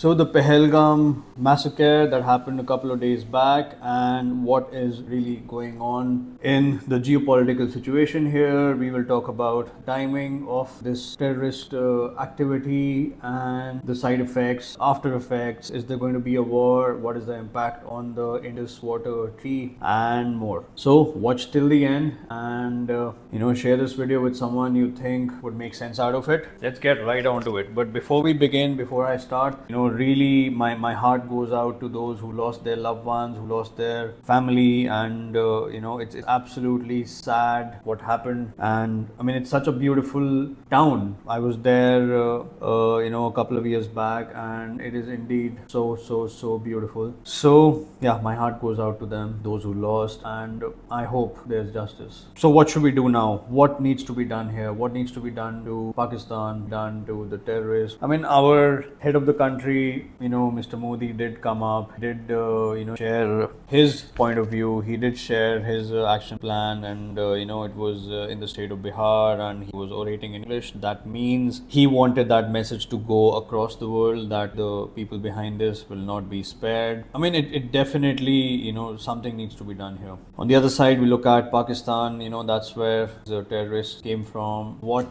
So the Pahalgam massacre that happened a couple of days back, and what is really going on in the geopolitical situation here. We will talk about timing of this terrorist activity and the side effects, after effects. Is there going to be a war? What is the impact on the Indus water treaty and more? So watch till the end and share this video with someone you think would make sense out of it. Let's get right onto it. But before we begin, before I start, really my heart goes out to those who lost their loved ones, who lost their family, and it's absolutely sad what happened. And I mean, it's such a beautiful town. I was there a couple of years back, and it is indeed so beautiful. So yeah, my heart goes out to them, those who lost, and I hope there's justice. So what should we do now? What needs to be done here? What needs to be done to Pakistan, done to the terrorists? I mean, our head of the country, Mr. Modi did come up, did share his point of view. He did share his action plan, and it was in the state of Bihar, and he was orating in English. That means he wanted that message to go across the world, that the people behind this will not be spared. I mean, it definitely, something needs to be done here. On the other side, we look at Pakistan. That's where the terrorists came from. What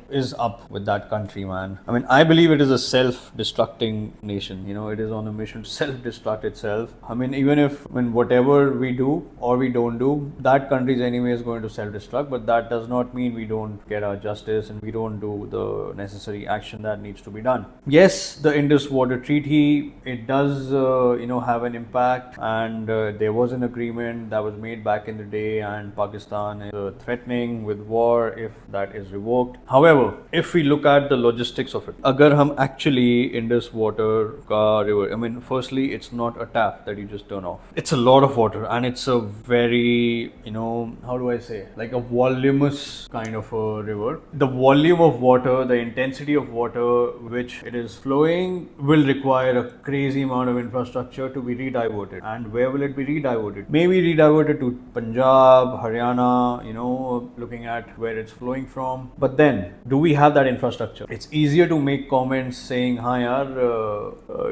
is up with that country, man? I mean, I believe it is a self-destructing nation. It is on a mission to self-destruct itself. I mean, even if whatever we do or we don't do, that country is anyways going to self-destruct, but that does not mean we don't get our justice and we don't do the necessary action that needs to be done. Yes, the Indus Water Treaty, it does have an impact, and there was an agreement that was made back in the day, and Pakistan is threatening with war if that is revoked. However, if we look at the logistics of it, agar hum actually Indus water ka river, I mean, firstly, it's not a tap that you just turn off. It's a lot of water, and it's a very, how do I say, like a voluminous kind of a river. The volume of water, the intensity of water which it is flowing will require a crazy amount of infrastructure to be rediverted. And where will it be rediverted? Maybe rediverted to Punjab, Haryana, looking at where it's flowing from. But then, do we have that infrastructure? It's easier to make comments saying, हाँ यार,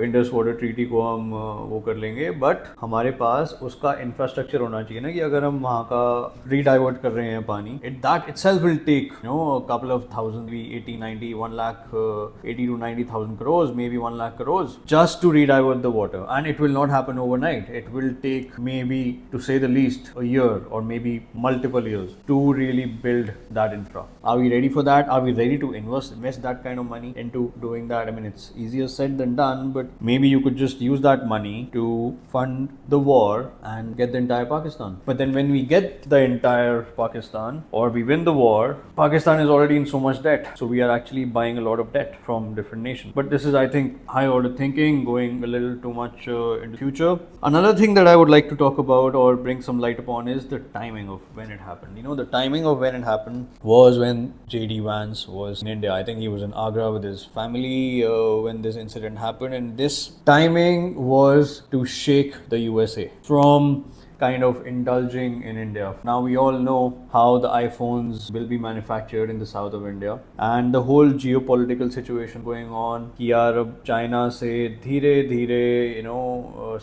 Indus water treaty को हम वो कर लेंगे, but हमारे पास उसका infrastructure होना चाहिए ना, कि अगर हम वहाँ का रीडाइवर्ट कर रहे हैं पानी, that itself will take a couple of thousand, 80, 90, 1 lakh, 80 to 90,000 crores, maybe 1 lakh crores, just to redivert the water. And it will not happen overnight. It will take, maybe to say the least, a year or maybe multiple years to really build that infra. Are we ready for that? Are we ready to invest that kind of money into doing that? I mean, it's easier said than done, but maybe you could just use that money to fund the war and get the entire Pakistan. But then when we get the entire Pakistan, or we win the war, Pakistan is already in so much debt. So we are actually buying a lot of debt from different nations. But this is, I think, high order thinking, going a little too much into the future. Another thing that I would like to talk about or bring some light upon is the timing of when it happened. The timing of when it happened was when J.D. Vance was in India. I think he was in Agra with his family when this incident happened, and this timing was to shake the USA from kind of indulging in India. Now we all know how the iPhones will be manufactured in the south of India, and the whole geopolitical situation going on कि यार अब China से धीरे धीरे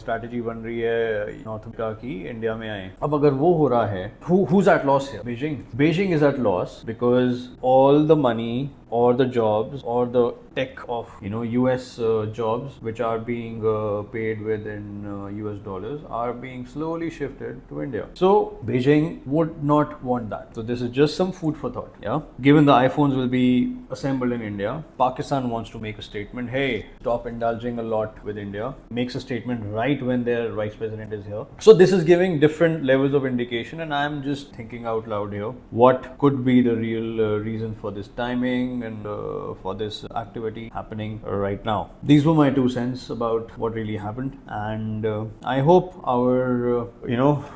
strategy बन रही है north America की इंडिया में आए. अब अगर वो हो रहा है, who's at loss here? Beijing is at loss because all the money or the jobs or the tech of US jobs which are being paid within US dollars are being slowly shifted to India. So Beijing would not want that. So this is just some food for thought. Yeah, given the iPhones will be assembled in India, Pakistan wants to make a statement. Hey, stop indulging a lot with India. Makes a statement right when their vice president is here. So this is giving different levels of indication, and I'm just thinking out loud here. What could be the real reason for this timing and for this activity happening right now? These were my 2 cents about what really happened, and I hope our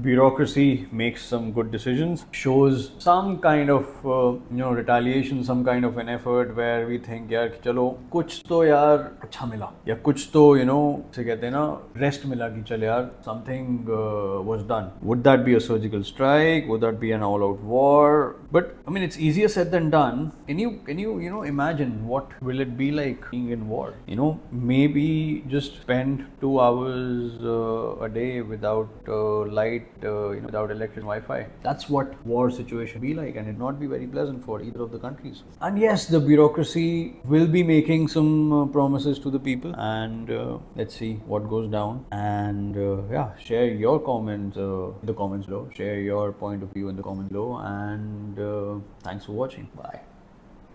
bureaucracy makes some good decisions, shows some kind of retaliation, some kind of an effort where we think यार चलो कुछ तो यार अच्छा मिला, या कुछ तो से कहते हैं ना रेस्ट मिला कि चल यार something was done. Would that be a surgical strike? Would that be an all-out war? But I mean, it's easier said than done. Can you you imagine what will it be like being in war? Maybe just spend 2 hours a day without light, without electric Wi-Fi. That's what war situation be like, and it not be very pleasant for either of the countries. And yes, the bureaucracy will be making some promises to the people, and let's see what goes down. And yeah, share your comments in the comments below. Share your point of view in the comments below, and thanks for watching. Bye.